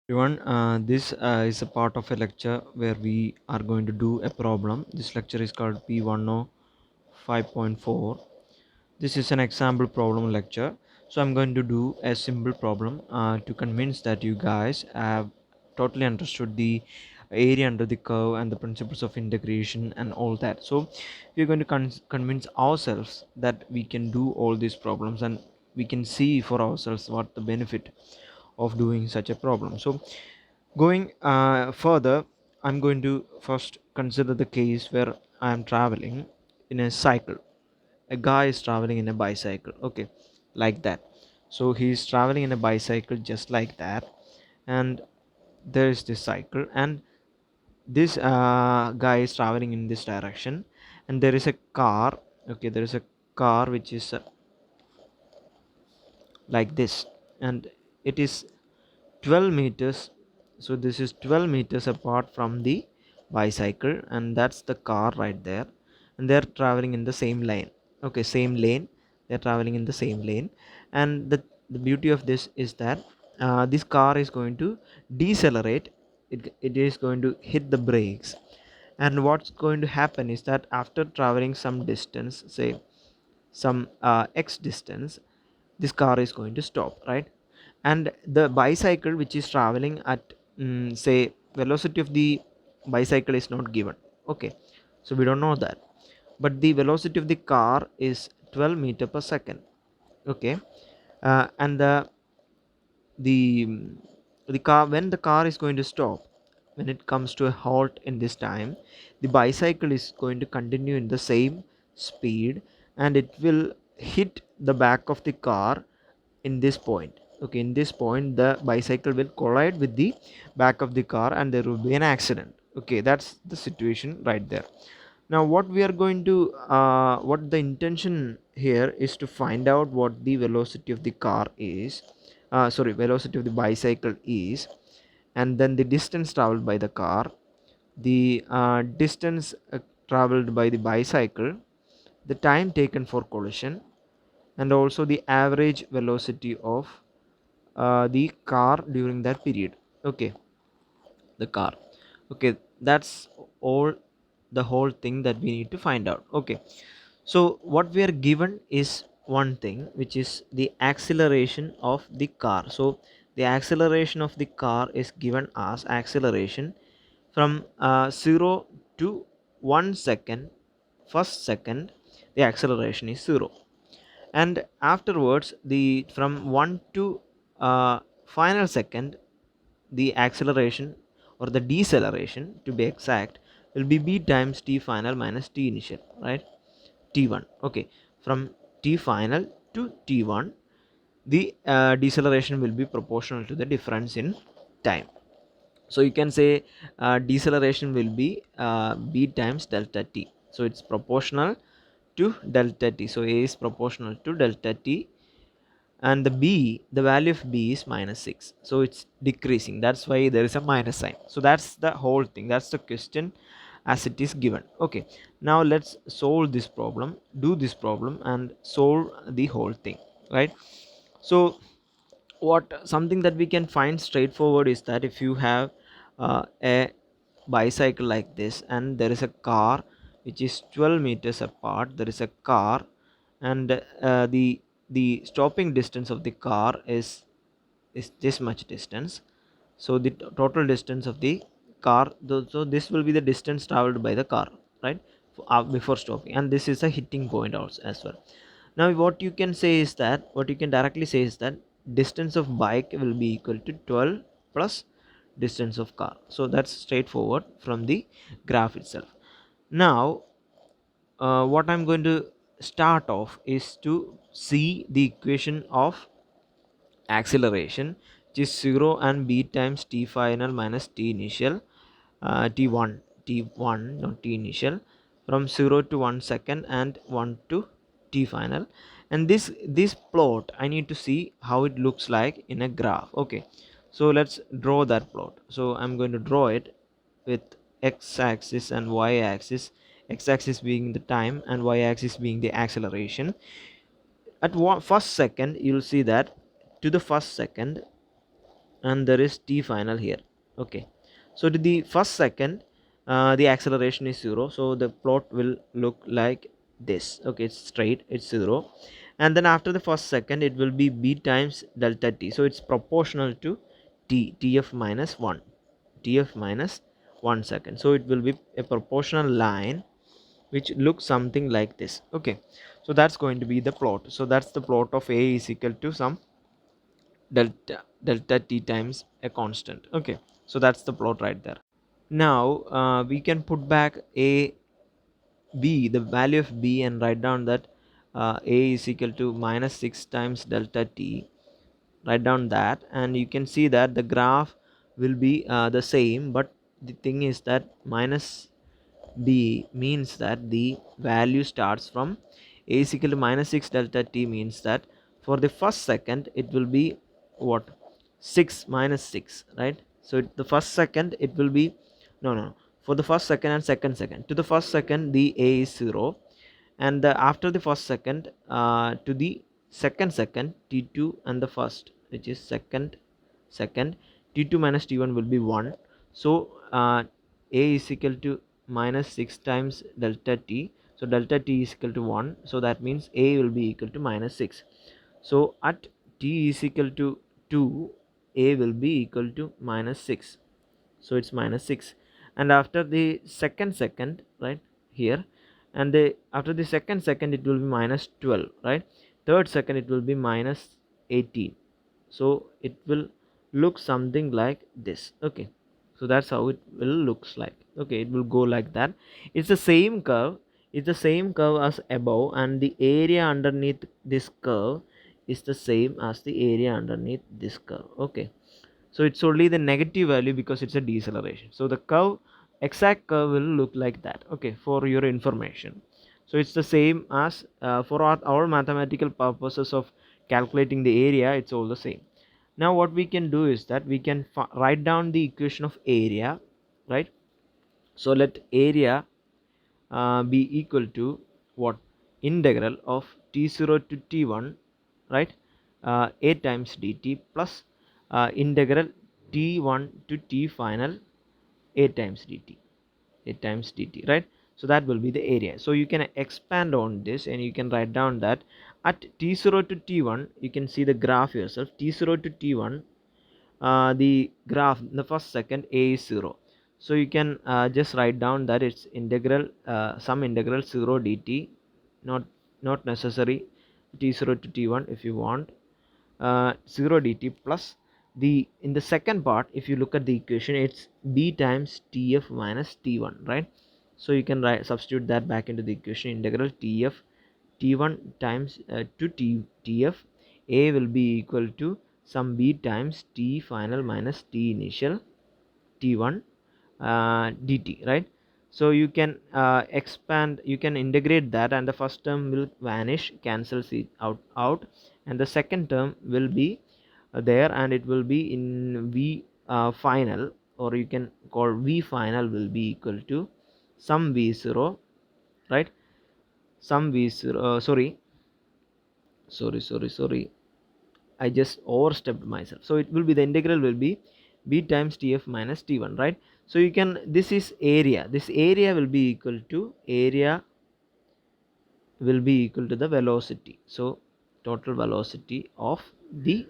Everyone, this is a part of a lecture where we are going to do a problem. This lecture is called P105.4. This is an example problem lecture. So I'm going to do a simple problem to convince that you guys have totally understood the area under the curve and the principles of integration and all that. So we're going to convince ourselves that we can do all these problems, and we can see for ourselves what the benefit of doing such a problem. So going further, I'm going to first consider the case where I'm traveling in a cycle. A guy is traveling in a bicycle, okay, like that. So he's traveling in a bicycle just like that, and there is this cycle, and this guy is traveling in this direction, and there is a car. Okay, there is a car which is like this, and it is 12 meters. So this is 12 meters apart from the bicycle, and that's the car right there, and they're traveling in the same lane. Okay, same lane. They're traveling in the same lane, and the beauty of this is that this car is going to decelerate. It is going to hit the brakes, and what's going to happen is that after traveling some distance, say some x distance, this car is going to stop, right? And the bicycle which is traveling at say velocity of the bicycle is not given. Okay, so we don't know that, but the velocity of the car is 12 meter per second. Okay, and the the car, when the car is going to stop, when it comes to a halt in this time, the bicycle is going to continue in the same speed, and it will hit the back of the car in this point. Okay, in this point the bicycle will collide with the back of the car, and there will be an accident. Okay, that's the situation right there. Now what we are going to what the intention here is to find out what the velocity of the car is, sorry, velocity of the bicycle is, and then the distance traveled by the car, the distance traveled by the bicycle, the time taken for collision, and also the average velocity of the car during that period. Okay, the car. Okay, that's all, the whole thing that we need to find out. Okay, so what we are given is one thing, which is the acceleration of the car. So the acceleration of the car is given as acceleration from 0 to 1 second. First second the acceleration is 0, and afterwards the from 1 to final second, the acceleration or the deceleration to be exact will be b times t final minus t initial, right? T1. Okay, from t final to t1, the deceleration will be proportional to the difference in time. So you can say deceleration will be b times delta t. So it's proportional to delta t. So a is proportional to delta t, and the b, the value of b is minus 6, so it's decreasing. That's why there is a minus sign. So that's the whole thing, that's the question as it is given. Okay, now let's solve this problem, do this problem and solve the whole thing, right? So what something that we can find straightforward is that if you have a bicycle like this, and there is a car which is 12 meters apart, there is a car, and the stopping distance of the car is this much distance. So the total distance of the car, so this will be the distance traveled by the car, right? Before stopping, and this is a hitting point also as well. Now what you can say is that, what you can directly say is that distance of bike will be equal to 12 plus distance of car. So that's straightforward from the graph itself. Now what I'm going to start off is to see the equation of acceleration, which is 0 and b times t final minus t initial, t1 not t initial, from 0 to 1 second and 1 to t final. And this plot I need to see how it looks like in a graph. Okay, so let's draw that plot. So I'm going to draw it with x-axis and y-axis, x-axis being the time and y-axis being the acceleration. At one first second, you'll see that to the first second, and there is t final here. Okay, so to the first second the acceleration is 0, so the plot will look like this. Okay, it's straight, it's 0, and then after the first second it will be b times delta t, so it's proportional to tf minus 1, tf minus 1 second. So it will be a proportional line which looks something like this. Okay, so that's going to be the plot. So that's the plot of a is equal to some delta t times a constant. Okay, so that's the plot right there. Now we can put back a b, the value of b, and write down that a is equal to minus 6 times delta t. Write down that, and you can see that the graph will be the same, but the thing is that minus b means that the value starts from a is equal to minus 6 delta t, means that for the first second it will be what, 6 minus 6, right? So the first second it will be, no, for the first second and second, to the first second the a is 0, and after the first second to the second t2, and the first, which is second t2 minus t1 will be 1. So a is equal to minus 6 times delta t, so delta t is equal to 1, so that means a will be equal to minus 6. So at t is equal to 2, a will be equal to minus 6, so it's minus 6. And after the second, right here, and after the second it will be minus 12, right? Third second it will be minus 18, so it will look something like this. Okay, so that's how it will looks like. Okay, it will go like that. It's the same curve, it's the same curve as above, and the area underneath this curve is the same as the area underneath this curve. Okay, so it's only the negative value because it's a deceleration. So the curve, exact curve will look like that. Okay, for your information. So it's the same as for our mathematical purposes of calculating the area, it's all the same. Now what we can do is that we can write down the equation of area, right? So let area be equal to what, integral of t0 to t1, right? A times dt plus integral t1 to t final a times dt, a times dt, right? So that will be the area. So you can expand on this and you can write down that at t0 to t1, you can see the graph yourself. T0 to t1, the graph in the first second a is 0, so you can just write down that it's integral some integral 0 dt, not necessary t0 to t1 if you want, 0 dt plus the, in the second part if you look at the equation, it's b times tf minus t1, right? So you can substitute that back into the equation. Integral tf t1 times to tf, a will be equal to some b times t final minus t initial t1 dt, right? So you can expand, you can integrate that, and the first term will vanish, cancels it out, and the second term will be there, and it will be in v final, or you can call v final will be equal to some v0, right? Some v0 sorry, I just overstepped myself. So it will be, the integral will be b times tf minus t1, right? So you can, this is area, this area will be equal to, area will be equal to the velocity, so total velocity of the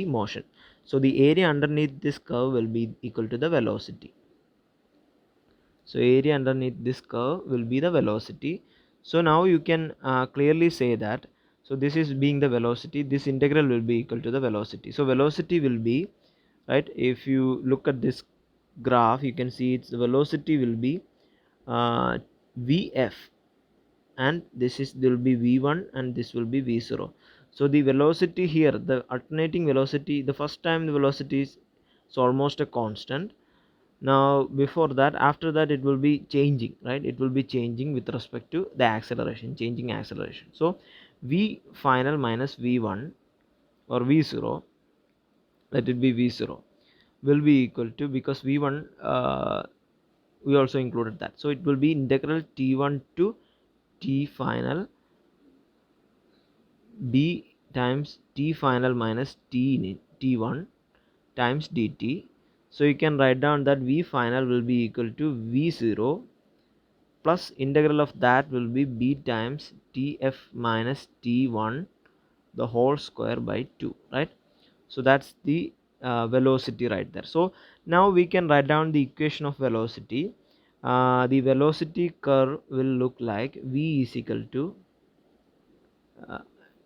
motion. So the area underneath this curve will be equal to the velocity. So area underneath this curve will be the velocity. So now you can clearly say that, so this is being the velocity, this integral will be equal to the velocity. So velocity will be, right, if you look at this graph, you can see its velocity will be vf, and this is, there will be v1 and this will be v0. So the velocity here, the alternating velocity, the first time the velocity is almost a constant. Now before that, after that it will be changing, right? It will be changing with respect to the acceleration, changing acceleration. So v final minus v1 or v0, let it be v0, will be equal to, because v1 we also included that, so it will be integral t1 to t final b times t final minus t1 times dt. So you can write down that v final will be equal to v0 plus integral of that will be b times tf minus t1 the whole square by 2, right? So that's the velocity right there. So now we can write down the equation of velocity. The velocity curve will look like v is equal to uh,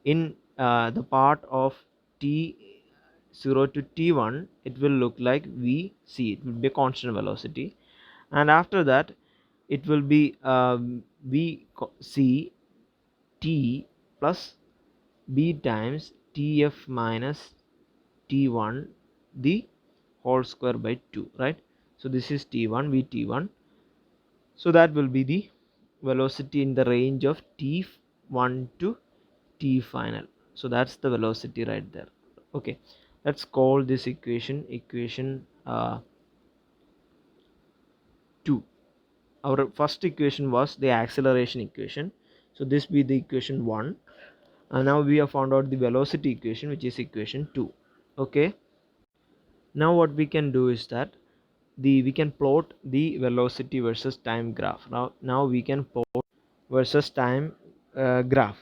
in the part of t0 to t1 it will look like vc, it will be a constant velocity, and after that it will be vc t plus b times tf minus t1 the whole square by 2, right? So this is t1 vt1, so that will be the velocity in the range of t1 to t final. So that's the velocity right there. Okay, let's call this equation 2. Our first equation was the acceleration equation, so this be the equation 1, and now we have found out the velocity equation, which is equation 2. Okay, now what we can do is that we can plot the velocity versus time graph. Now we can plot versus time graph,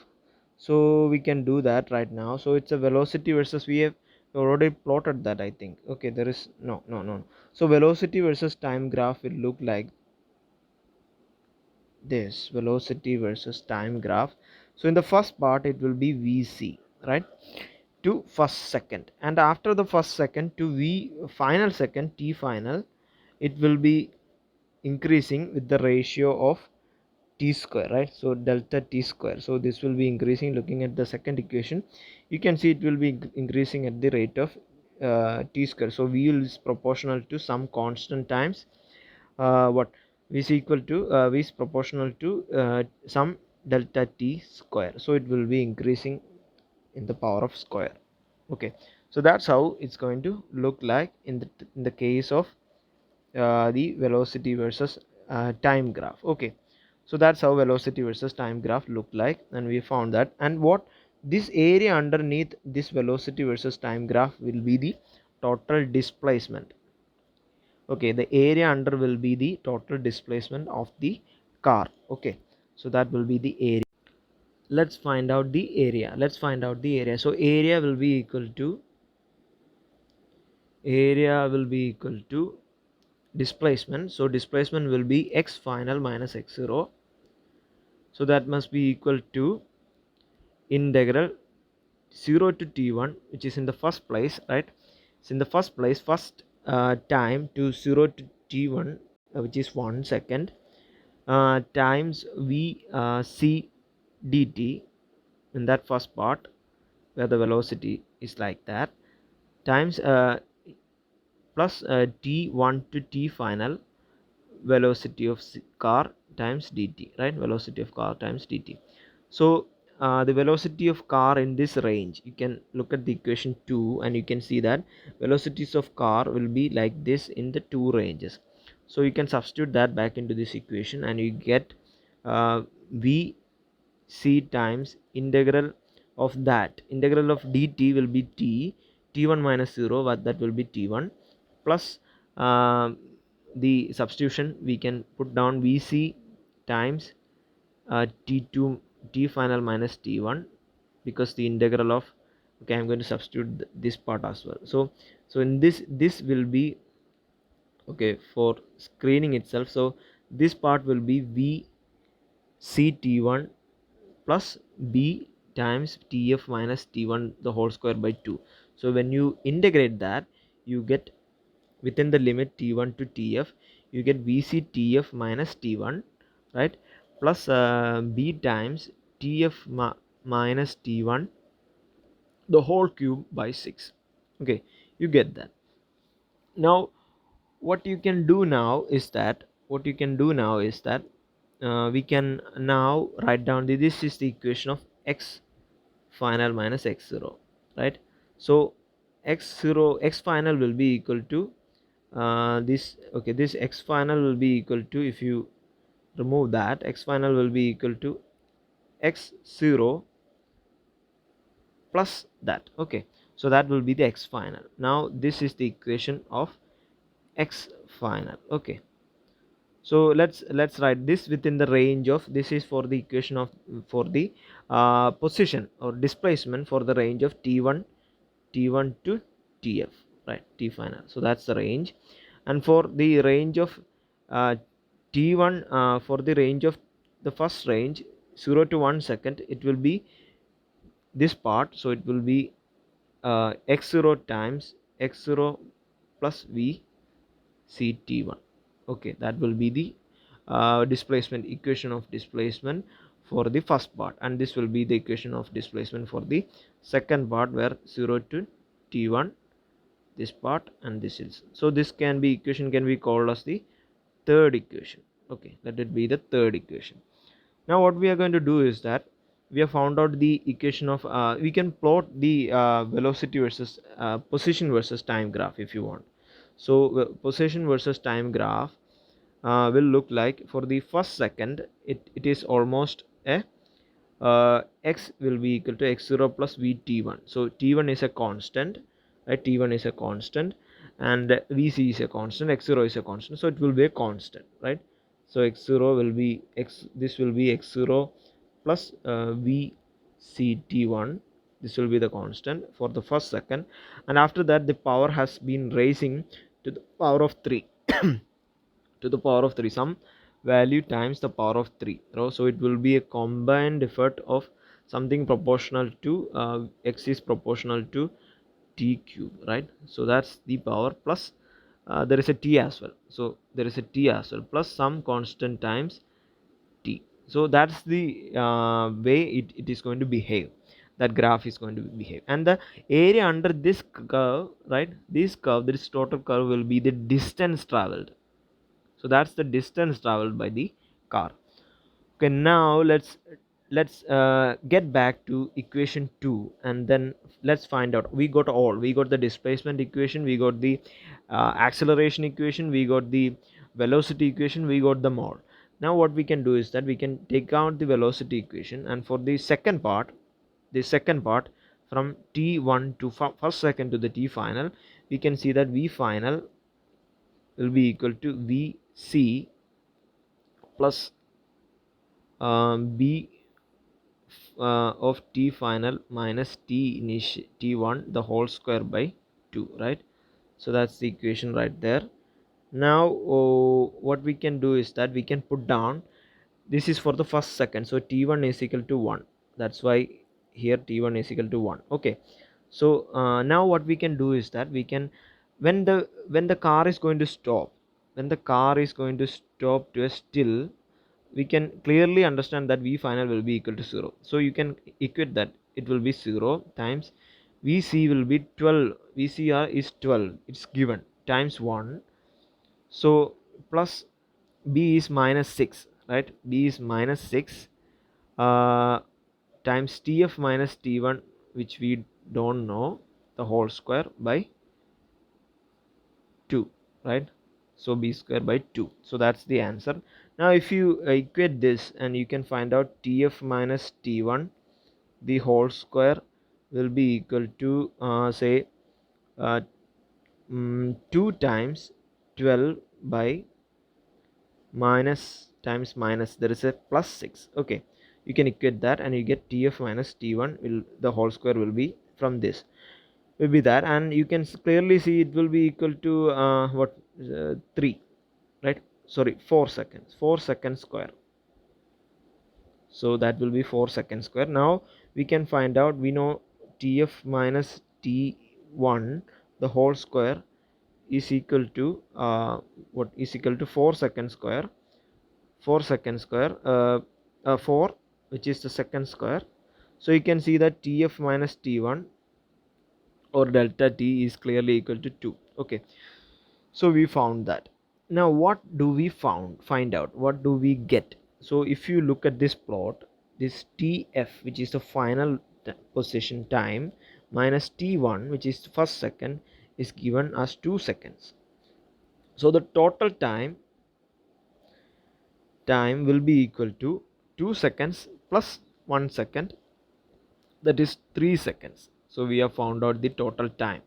so we can do that right now. So it's a velocity versus, we have already plotted that, I think. Okay, there is no. So velocity versus time graph will look like this: velocity versus time graph. So in the first part it will be vc, right, to first second, and after the first second to v final second t final, it will be increasing with the ratio of t square, right? So delta t square, so this will be increasing. Looking at the second equation, you can see it will be increasing at the rate of t square. So v is proportional to some constant times what v is equal to v is proportional to some delta t square, so it will be increasing in the power of square. Okay, so that's how it's going to look like in the case of the velocity versus time graph. Okay, so that's how velocity versus time graph look like, and we found that. And what this area underneath this velocity versus time graph will be the total displacement. Okay, the area under will be the total displacement of the car. Okay, so that will be the area. Let's find out the area. So area will be equal to displacement. So displacement will be x final minus x0, so that must be equal to integral 0 to t1, which is in the first place, right? So in the first place, first time to 0 to t1, which is 1 second, times v c dt in that first part where the velocity is like that, times plus t1 to t final velocity of car times dt, right? Velocity of car times dt. So the velocity of car in this range, you can look at the equation 2 and you can see that velocities of car will be like this in the two ranges. So you can substitute that back into this equation and you get v c times integral of that, integral of dt will be t1 minus 0, but that will be t1 plus uh, the substitution we can put down vc times t2 t final minus t1, because the integral of, okay, I'm going to substitute this part as well. So in this will be, okay, for screening itself, so this part will be v c t1 plus b times tf minus t1 the whole square by 2. So when you integrate that, you get within the limit t1 to tf, you get vc tf minus t1, right, plus b times tf minus t1 the whole cube by 6. Okay, you get that. Now what you can do now is that we can now write down this is the equation of x final minus x0, right? So x final will be equal to this, okay, this x final will be equal to, if you remove that, x final will be equal to x0 plus that. Okay, So that will be the x final. Now this is the equation of x final. Okay, so let's write this within the range of, this is for the equation of, for the position or displacement for the range of t1 to tf, right, t final. So that's the range. And for the range of t1, for the range of the first range 0 to 1 second, it will be this part. So it will be x0 times x0 plus v ct1. Okay, that will be the displacement, equation of displacement for the first part, and this will be the equation of displacement for the second part, where 0 to t1, this part, and this is, so this can be, equation can be called as the third equation. Okay, let it be the third equation. Now what we are going to do is that we have found out the equation of, we can plot the velocity versus position versus time graph if you want. So position versus time graph will look like, for the first second it is almost a x will be equal to x0 plus vt1. So t1 is a constant, right, t1 is a constant, and vc is a constant, x0 is a constant, so it will be a constant, right. So x0 will be x, this will be x0 plus vct1, this will be the constant for the first second, and after that the power has been raising to the power of 3 to the power of 3, some value times the power of 3. So it will be a combined effort of something proportional to x is proportional to t cube, right. So that's the power plus there is a t as well, so there is a t as well, plus some constant times t. So that's the way it is going to behave, that graph is going to behave. And the area under this curve, right, this curve, this total curve will be the distance traveled. So that's the distance traveled by the car. Okay, now let's get back to equation 2, and then let's find out, we got all, we got the displacement equation, we got the acceleration equation, we got the velocity equation, we got them all. Now what we can do is that we can take out the velocity equation, and for the second part, from t1 to first second to the t final, we can see that v final will be equal to vc plus b of t final minus t initial t1 the whole square by 2, right. So that's the equation right there. Now what we can do is that we can put down, this is for the first second, so t1 is equal to 1, that's why here t1 is equal to 1. Okay, so now what we can do is that we can, when the car is going to stop, when the car is going to stop to a still, we can clearly understand that v final will be equal to 0. So you can equate that, it will be 0 times vc will be 12, vcr is 12, it's given, times 1. So plus b is minus 6, right, b is minus 6 uh, times tf minus t1, which we don't know, the whole square by 2, right. So b square by 2, so that's the answer. Now if you equate this, and you can find out tf minus t1 the whole square will be equal to say uh, 2 times 12 by minus times minus, there is a plus 6. Okay, you can equate that, and you get tf minus t1 will, the whole square will be from this, will be that, and you can clearly see it will be equal to 3, right, sorry, 4 seconds, 4 seconds square. So that will be 4 seconds square. Now we can find out, we know tf minus t1 the whole square is equal to what is equal to 4 seconds square, 4 seconds square 4, which is the second square. So you can see that tf minus t1 or delta t is clearly equal to 2. Okay, so we found that. Now what do we find out, what do we get? So if you look at this plot, this tf, which is the final position time, minus t1, which is the first second, is given as 2 seconds. So the total time will be equal to 2 seconds plus 1 second, that is 3 seconds. So we have found out the total time.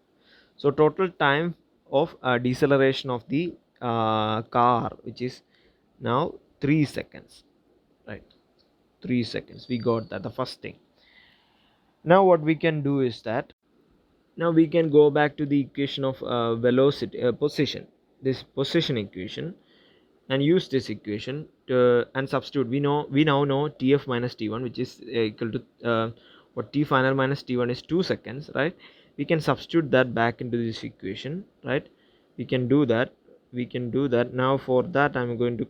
So total time of deceleration of the car, which is now 3 seconds, right? 3 seconds, we got that, the first thing. Now what we can do is that now we can go back to the equation of velocity, position, this position equation, and use this equation to and substitute. We now know tf minus t1, which is equal to what t final minus t1 is 2 seconds, right? We can substitute that back into this equation, right? We can do that. Now for that I'm going to uh,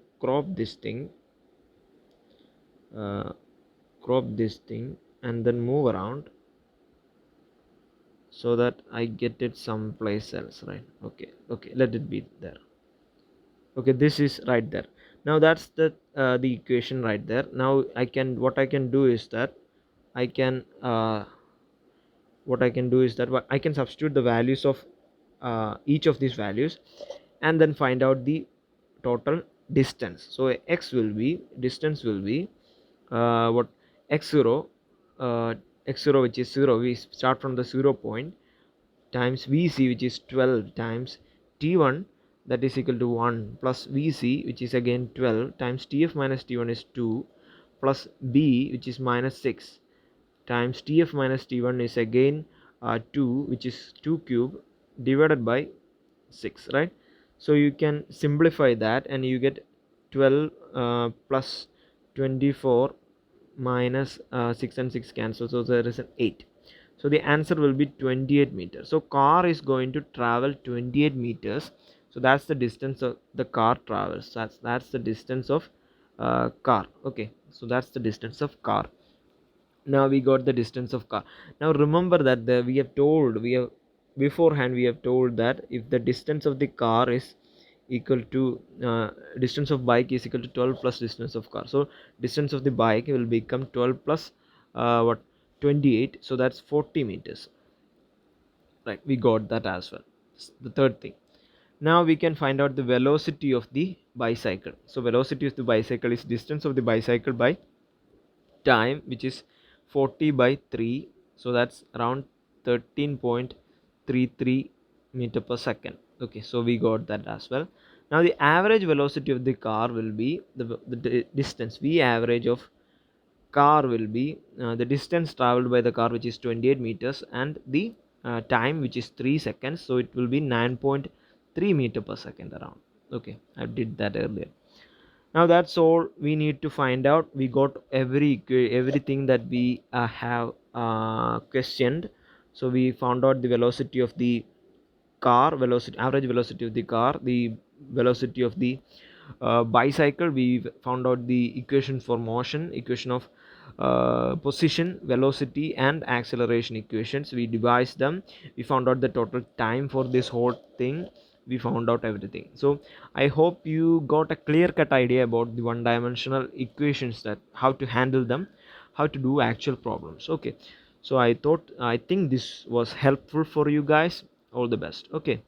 crop this thing and then move around so that I get it someplace else, right? Okay, let it be there. Okay, this is right there. Now that's the equation right there. Now what I can do is that I can I can substitute the values of each of these values and then find out the total distance. So distance will be what x0 uh, x0, which is 0. We start from the 0 point, times Vc, which is 12, times T1, that is equal to 1, plus Vc, which is again 12, times Tf minus T1 is 2, plus B, which is minus 6, times Tf minus T1 is again 2, which is 2 cube, divided by 6, right? So you can simplify that and you get 12 plus 24 minus 6 and 6 cancel, so there is an 8. So the answer will be 28 meters. So car is going to travel 28 meters. So that's the distance of the car travels. That's the distance of car. Okay, so that's the distance of car. Now we got the distance of car. Now remember that we have beforehand we have told that if the distance of the car is equal to distance of bike is equal to 12 plus distance of car, so distance of the bike will become 12 plus what 28, so that's 40 meters, right? We got that as well. The third thing, now we can find out the velocity of the bicycle. So velocity of the bicycle is distance of the bicycle by time, which is 40 by 3, so that's around 13.33 meter per second. Okay, so we got that as well. Now the average velocity of the car will be the distance v average of car will be the distance traveled by the car, which is 28 meters, and the time, which is 3 seconds, so it will be 9.3 meter per second around. Okay, I did that earlier. Now that's all we need to find out. We got everything that we have questioned. So we found out the velocity of the car, velocity, average velocity of the car, the velocity of the bicycle. We found out the equation for motion, equation of position, velocity, and acceleration equations. We devised them. We found out the total time for this whole thing. We found out everything. So I hope you got a clear cut idea about the one dimensional equations, that how to handle them, how to do actual problems. Okay, so I think this was helpful for you guys. All the best. Okay.